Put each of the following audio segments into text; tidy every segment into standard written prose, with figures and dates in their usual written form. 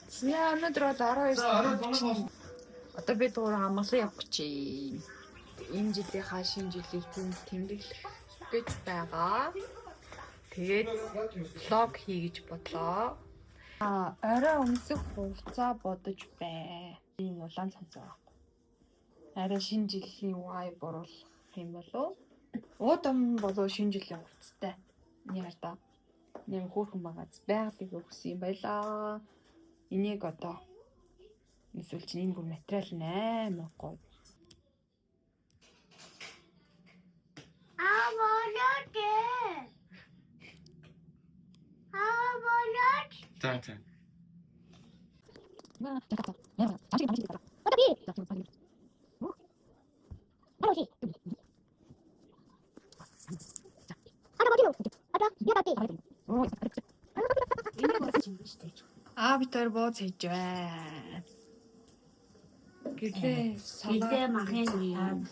Яа, өнөөдөр бол 12 одоо бид гурав амгалан явах гэж энэ жилийнхаа шинэ жилийг тэмдэглэх гэж байгаа. Тэгээд влог хий гэж бодлоо. Орой өмсөх хувцас бодож бай. Энэ улаан цанцаа. Арай шинэ жилийн вай боруулах юм болов. Уудам болов шинэ жилийн хувцастай. Яар да. Нэг хөөрхөн багаз байгалыг өгсөн юм байлаа. Энийг одоо эсвэл чинь энэ бүр материал 8 гоё. За. Битэр бооц хийж байна. Гэлээ махын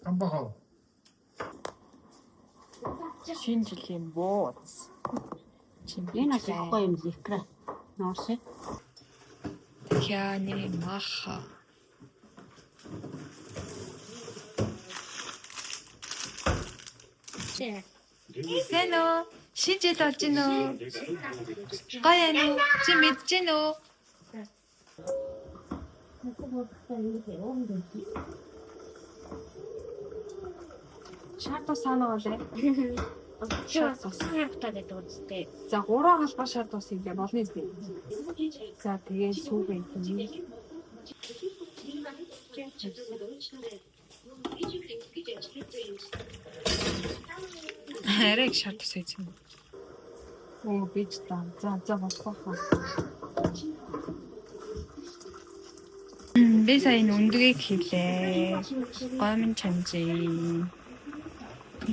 Амбахаа. шинэ жилийн бооц. Энэ бас их гоё юм зэхрэ. Нуурсэ. Яны маха. Сэно шинэ жил болж гинэ үү? Гоё юм уу? Чи мэдэж гинэ үү? Шаардсан санаа болоо. Шаардсан гэдэг үстэй. За 3 халбар шард ус юм болно юм. За тэгээ сүүгэн юм. Хариг шард ус юм. Оо бич таа. За болохоо. Би сайн өндгийг хийлээ. Гомн чанжи.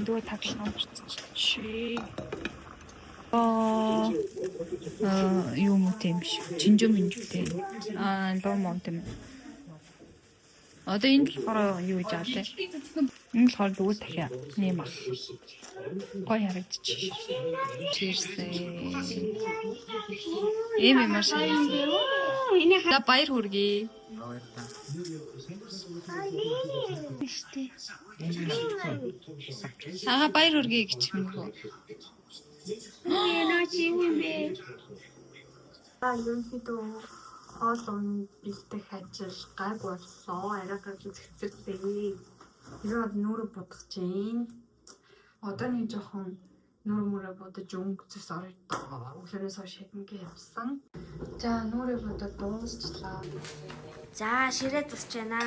Дөө таглан чи. Юу юм тийм биш. Чинжөө минжтэй. Лоо мон тийм. Одоо энэ болохоор юу гэж аалаа. Энэ болохоор дүүл дахиа нэм ах. Гоё харагдчих. Cheers. Эм маш энэ ха баяр хүргэе. Баяр хүргэе гэж юм уу? Ерөнхийдөө хоол унд бэлдэх ажил гайг боллоо. Арай гайгүй зэгцэлтэй. Ирээд нүрэ будах чинь. Одоо нэг жоохон нүрэ мөрө будаж өнгөцөс оройдоо. Өглөөнөөс хойш хэдэнгээ явсан. За нүрэ будаад дуусчлаа. За ширээ тусч байна.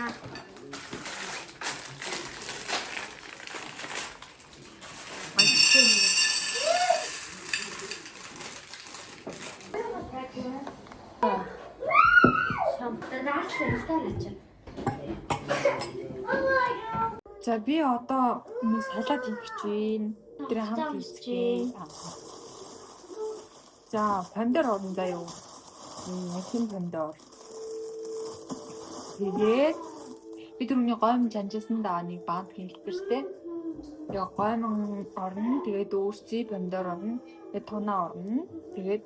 За би одоо салат хийх гэж байна. Тэр хамт хийчихье. За помидор орно заяа. Хин помидор. Тэгээд би түрүүний гойм жанжсан да нэг банд хэлбэртэй. Тэгээ гойм орно. Тэгээд өөрсдий помидор орно. Тэгээд туна орно. Тэгээд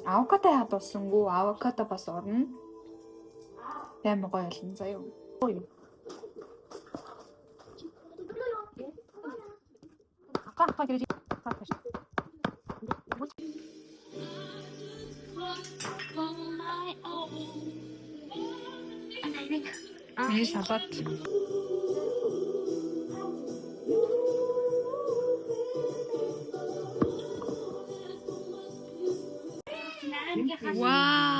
авокадо хадуулсангүй авокадо бас орно. Амар гоё болно заяа. Ах гэж Ini sahabat. Wow.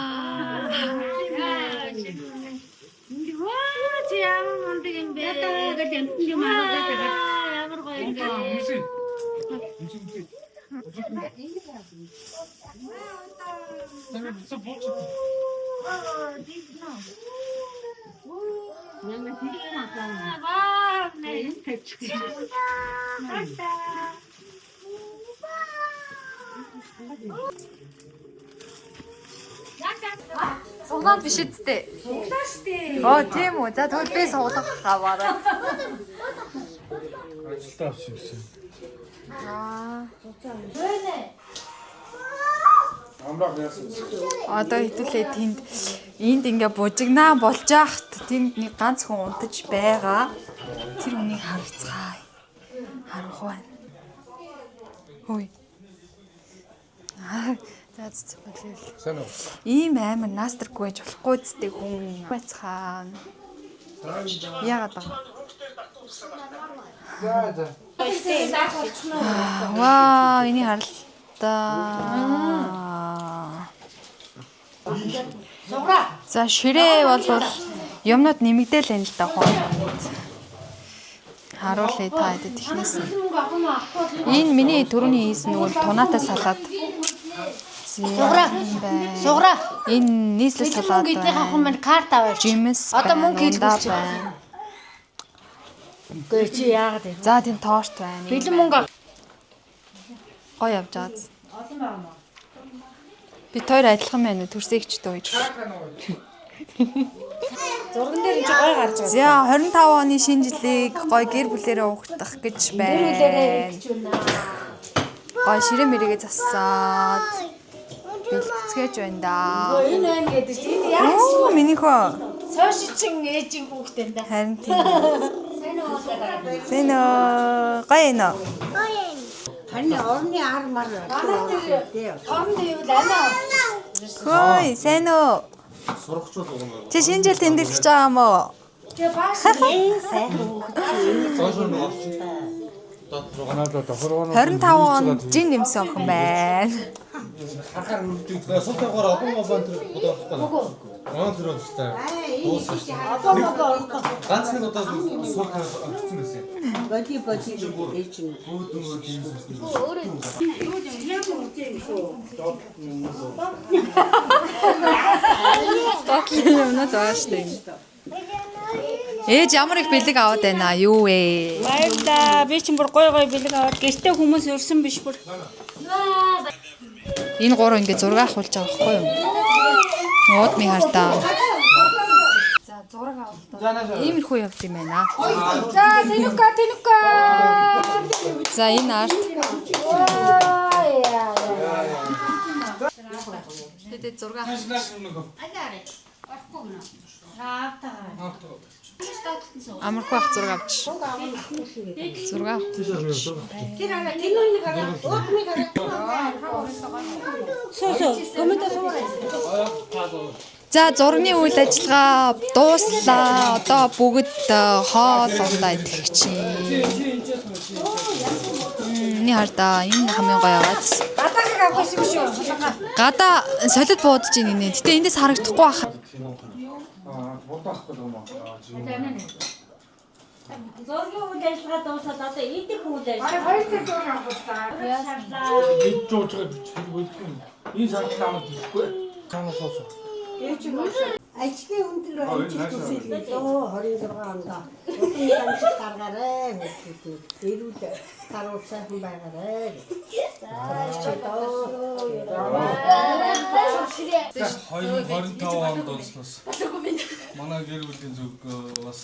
Суулаад биш үсттэй. Тийм үү. За тэгвэл би суулгах аваарай. Ажилдаа авчих гэсэн. Одоо хэдүүлээ тэнд энд ингээ бужигнаа болж яхад тэнд нэг ганц хүн унтаж байгаа. Тэр хүнийг харцгаая. Харах байна. Хөөе. За болов. Сайн уу? Ийм амар наастргүй байж болохгүй зүтэй хүн байцгаана. Яагаад байгаа? За. Ваа, энийг харал та. За ширээ бол юмнууд нэмэгдээл энэ л да хоо. Харуулъя та хэд ихнээс. Энэ миний түрүүний хийсэн нөгөө тунаатай салаад. Сугра. Энэ нийслэл салаад. Гэдэг хахын маань карт аваач. Жимс. Одоо мөнгө хийж байна. Гээ чи яагаад вэ? За тийм тоорт байна. Бэлэн мөнгө. Гой явж байгаа. Бид хоёр адилхан байна. Төрсөйгч дөө гэж. Зурган дээр чи гой гарч байгаа. За 25 оны шинэ жилийг гой гэр бүлээрээ угтах гэж байна. Гой ширээ мэрэгээ засаад бэлтгэж байна да. Энэ байна гэдэг чи энэ яач Оо миний хөө. сошичин ээжийн хүүхдээ да. Харин тийм. Зэнэ гой нэ. Харин орны ар мар. Орны юу лана. Хөөе сайн уу? Сурахчууд угнаа. Чи шинэ жил тэмдэглэж байгаа юм уу? Чи бааш сайн Зоошоо нэг авчих. Дотроо 25 он жин нэмсэн охин байна. харахаар үлдээ. Султаагаар обон тэр бодохгүй. Аа тэр өстэй. Дууссан. Ганц нэг удаа султаа орчихсон гэсэн. боди ээж нь. Тотлын юмнууд байгаа шүү дээ. Ээж ямар их бэлэг аваад байна юу вэ? Баярлаа. Би чинь бүр гой бэлэг аваад гэртээ хүмүүс өрсөн биш бүр. Энэ гурав ингэ зураг авахулж байгаа байхгүй юу? Нууд ми хартаа. За зураг авалтаа. Иймэрхүү явд юм байна. За тэнүка. За энэ арт. Тэд зураг амархуу ах зураг авч. Зураг. За зургийн үйл ажиллагаа дууслаа. Одоо бүгд хоол ундаа идэх чинь. Эний хардаа энэ хамгийн гоё аваад. Гадаахыг авах шиг шүү. Гадаа солид буудаж ийн нэ. Гэтэ эндээс харагдахгүй бах. Бодохгүй юм аа. Зургийн үйл ажиллагаа дуусаад одоо идэх үйл ажиллагаа. Хоёр цаг зураг авах. Бид жоочгоо хэлбэлгүй. Энэ сандлаа аваад хэлэхгүй. Цаанаас соосоо. Ажлын өндөр амжилт хүсэлээ дөө 26 онд. Өдний амжилт гаргаарай гэдэг. Эрүүл гаруул сайхан байгаарай. За 2025 онд болсноос манай гэр бүлийн зүг бас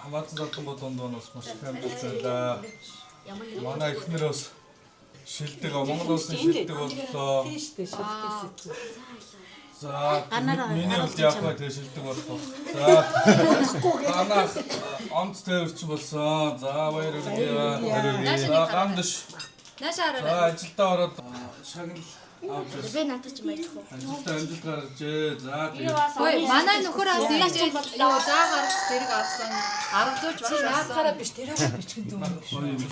хамаатан залтан бодонд бас маш их амжилт байлаа. Манай эхнэр бас шилдэг Монгол улсын шилдэг боллоо. За миний хувьд яг гоо тэгээ шилдэг болох. За манай онц төвч болсон. За баярлалаа. За гамдш. Наашаараа. За ажилдаа ороод шагнал авч байна. Би надад ч мэдэх үү. Ажилдаа амжилт гаргажээ. За тэгээ. Ой, манай нөхөр бас ирж юу заа гарах зэрэг авсан. 10 зууч багшаа биш тэрэг бичгэн зүг.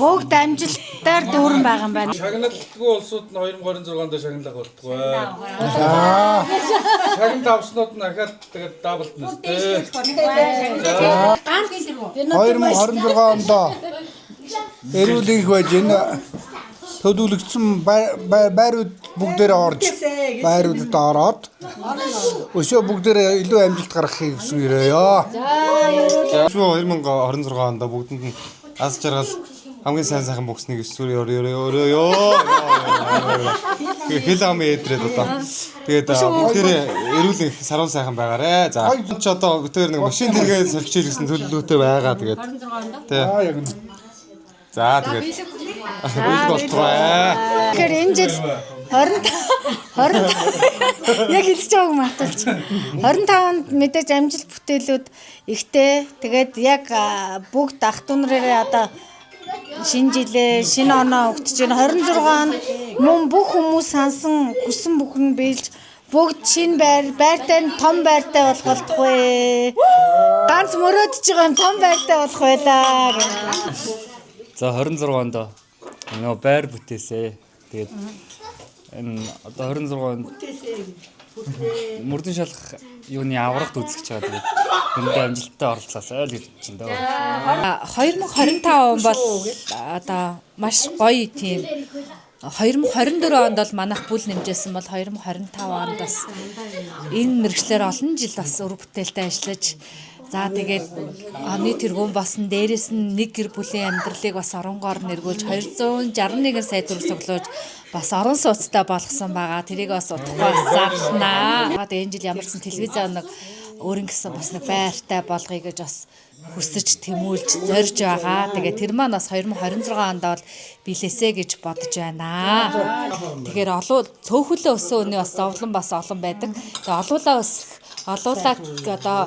Бүгд амжилтаар дүүрэн байгаа юм байна. Шагналгүй улсууд нь 2026 онд шагналах болтгоо. Шагнал авснууд нь ахаад тэгээд даблт нэстэй. 2026 онд эрүүл их байж энэ төлөвлөгдсөн байрууд бүгдээрээ орж байруудад ороод өшөө бүгдээрээ илүү амжилт гаргахыг хүсгээрээ. За 2026 онд бүгдэнд нь аз жаргал хамгийн сайн боксныг өсвөр ёо. Хэл амын эдрээд одоо. Тэгээд бүгдээрээ эрүүл их сарвал сайхан байгаарэ. За ч одоо бүтээр нэг машин тэргээ сольж ирсэн төлөвлөгөөтэй байгаа. Тэгээд 26 онд. за тэгээд. Тэгэхээр энэ жил Яг хэлж байгааг мартуулж. 25-нд мэдээж амжилт бүтээлүүд ихтэй. Тэгээд яг бүгд ах トゥ нараараа одоо шинэ жилээ, шинэ оноо өгч чинь 26-нд мөн бүх хүмүүс сансан хүссэн бүхэн биелж бүгд шинэ байртай том байртай болох болтугай. Ганц мөрөөдөж байгаа нь том байртай болох байлаа. За 26-нд нөө байр бүтээсэ. Тэгээд энэ одоо 26-нд мөрдөн шалах юуны аврагт үзэж байгаа. Тэгээд энд амжилттай оролцоосоо л гэж чинь даа. 2025 он бол одоо маш гоё тийм 2024 онд бол манайх бүл нэмжсэн бол 2025 онд бас энэ мэргэжлэр олон жил бас өр бүтээлтэй ажиллаж за тэгээд оны тэргуун босон дээрээс нь нэг гэр бүлийн амьдралыг бас оронгоор нэргүүлж 261 сая төгрөг цуглуулж бас орон сууцтай болгосон байгаа. Тэрийг бас удахгүй зарлнаа. Тэгээд энэ жил ямарсан телевизэн нэг өөрийн гэсэн бас нэг байртай болгоё гэж бас хүсэж тэмүүлж зорж байгаа. Тэгээд тэр маань бас 2026 онд бол билээсэ гэж бодож байна. Тэгэхээр цөөхөлөө өссөн үний бас зовлон бас олон байдаг. Тэгээд олуулаа одоо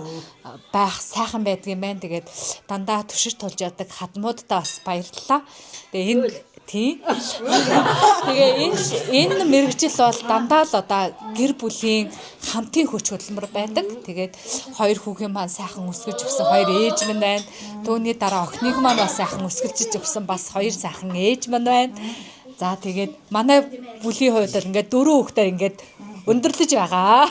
байх сайхан байдаг юм байна. Тэгээд дандаа түшир тулж яадаг хадмуудтай бас баярлалаа. Тэгээ энэ тийм. Тэгээ энэ мэрэгжил бол дандаа л одоо гэр бүлийн хамтын хүч хөдөлмөр байдаг. Тэгээд хоёр хүүхэн маань сайхан өсгөж өгсөн хоёр ээж минь байна. Түүний дараа охиныг маань бас сайхан өсгөлж өгсөн бас хоёр сайхан ээж минь байна. За тэгээд манай бүлийн хувьд ингээд дөрөв хүүхдээр ингээд өндөрлөж байгаа.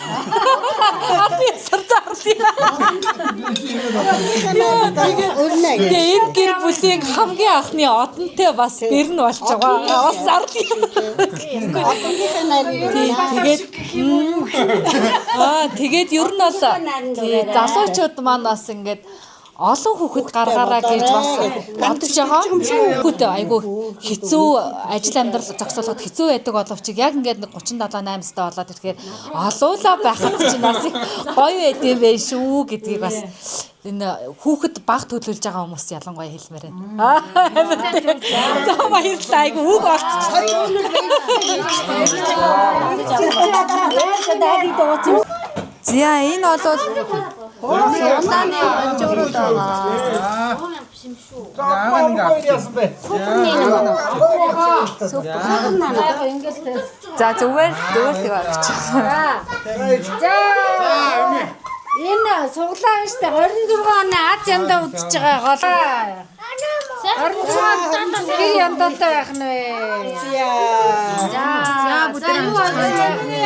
Тэгээ энэ гэр бүлийн хамгийн анхны одонтой бас дэр нь болж байгаа. Бас зарлаа. Тэгээд ер нь бол залуучууд маань бас ингээд олон хүүхэд гаргаараа гэж бас бодож байгаа. Хүүхэд айгүй хэцүү ажил амьдрал зохицуулахад хэцүү байдаг боловч яг ингээд 37 8 таа болоод ирэхээр олуулаа байхад чинь бас гоё байдэм байх шүү гэдгийг бас энэ хүүхэд баг төлөвлөж байгаа хүмүүс ялангуяа хэлмээр байна. За баярлалаа. Айгүй үг олчих. За энэ бол Султаны онжуурууд байгаа. За зүгээр тэг авчих. За энэ суглаа штэ 26 оны Аз янда үзэж байгаа гол. 26 гэр яндатай байх нь вэ? За бүдэр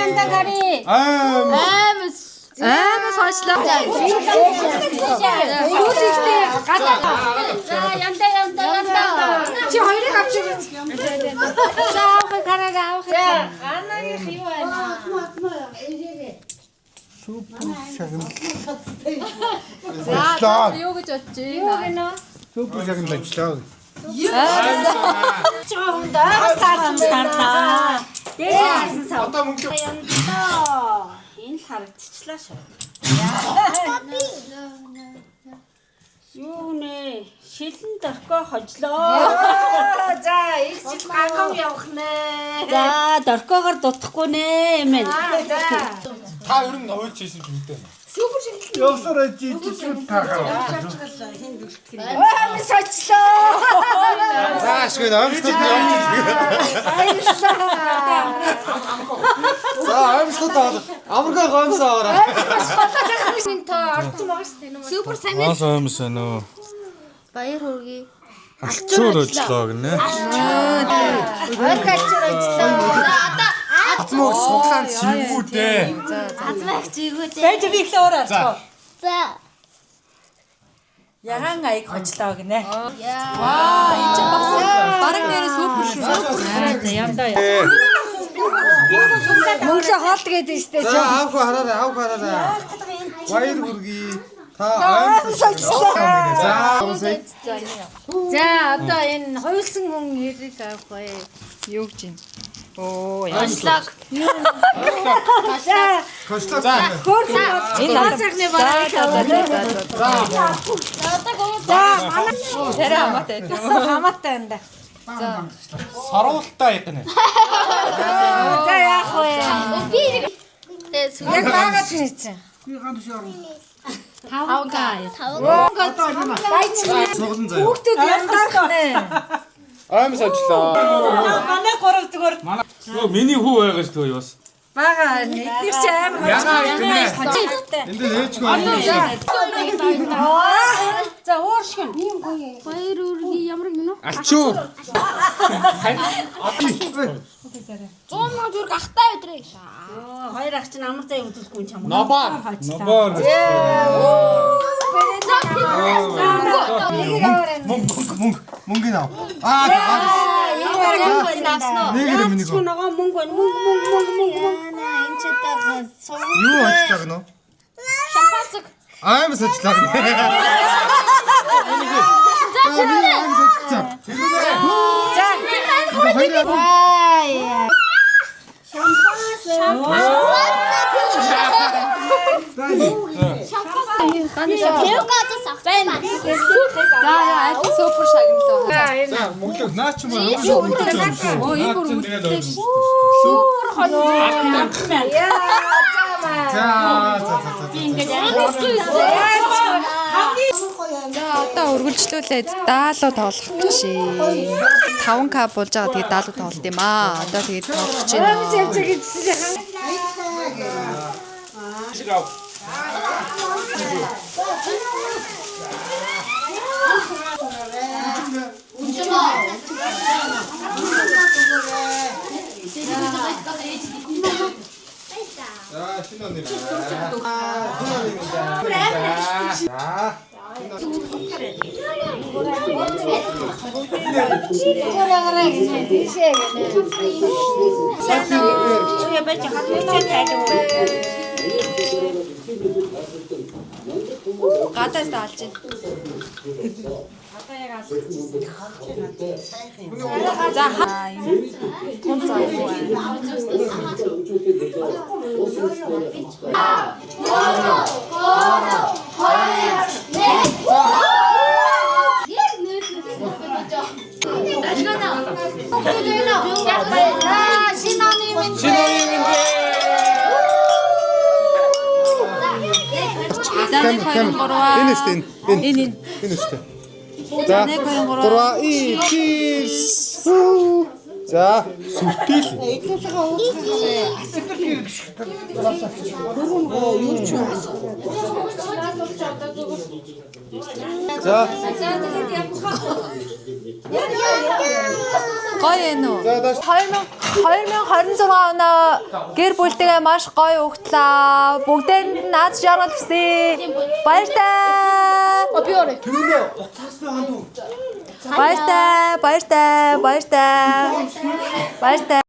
янда гари. Сончлоо. За янда. Чи хоёрыг авчих. За авах гараа. Анагийн юу байна? Супер шагнал. За юу гэж бодож байна? Юу гэнэ? Супер шагнал ажиллаа. Одоо мөнгө энэ л харагдчихлаа шүү. Юу нэ? Шилэн дөркөө хожлоо. За их жил гангам явах нэ. За дөркөөгөр дутахгүй нэ эмээ. Та ер нь ойлж хийсэн юм дээ. Супер шагнал. Явсараа жижигшүүд тахаа. Сочлоо. Заашгүй амстууд За амстууд амргаа гомсоо ороо. Супер сайн. Аасаа нөө. Баяр хүргэе. Алчуур ажиллаа гинэ. Хоёр галчуур ажиллаа. Атмог суглаан чигүүдээ. Атмаг чигүүдээ. Байж би их өөр арчгаа. За. Ягаан аяг хожлоо гинэ. Ваа, энэ ч бас бараг нэрээ супер шүү. За янда. Мөнгө хоолт гэдэг нь штэ. За авах хараарай. Баяр хүргэе. Та За одоо энэ хуйлсан хүн хэрэг авах бай. Юу гэж юм? Оо, яашлаг. Кошлог. Энэ хацагны бараа. За. Тэрэ хамаатай. Хамаатай энэ. Саруултаа ягнэ. За яах вэ? Яг баагаад хийцэн. Цуглан заяа. Хүүхдүүд яндаах нэ. Аймс ажиллаа. Манай гурав зүгээр Нөгөө миний хүү байгаа шүү дээ бас. бага эдгээр чи амар Ягаа гинэ. Энд дээр ээжгүй. За ууршгэн. Баяр үргийн ямар гинэ? Алчуу. 100 мянга төгрөг ахтай өдрөө. Хоёр ах чинь амар зай үзүүлэхгүй чам. Нобоор. Мөнгө нав. Нэг миний гоо. Нөгөө мөнгө байна. Мөнгө. Энэ ч таа Юу ажиллаг нөө? Шампансаг. Аймс ажиллаг. Супер шагналаа. За мөнгө наа ч юм уу. Энэ бүр тэгээд За одоо үргэлжлүүлээд даалуу тоглох гэж. 5k болж байгаа тэгээд даалуу тоглолт юм аа. Одоо тэгээд тоглож байна. За 신혼님. Гадаас таалж байна. За тун цаа юу Энэ үстэй энэ үстэй. За 3 cheers. За сүртэл. За гоё ээ нөө. за даш 2026 он гэр бүлтэйгээ маш гоё өгтлээ. Бүгдээрэнд нь аз жаргал хүсье. Баяртай. Би орой. Баяртай.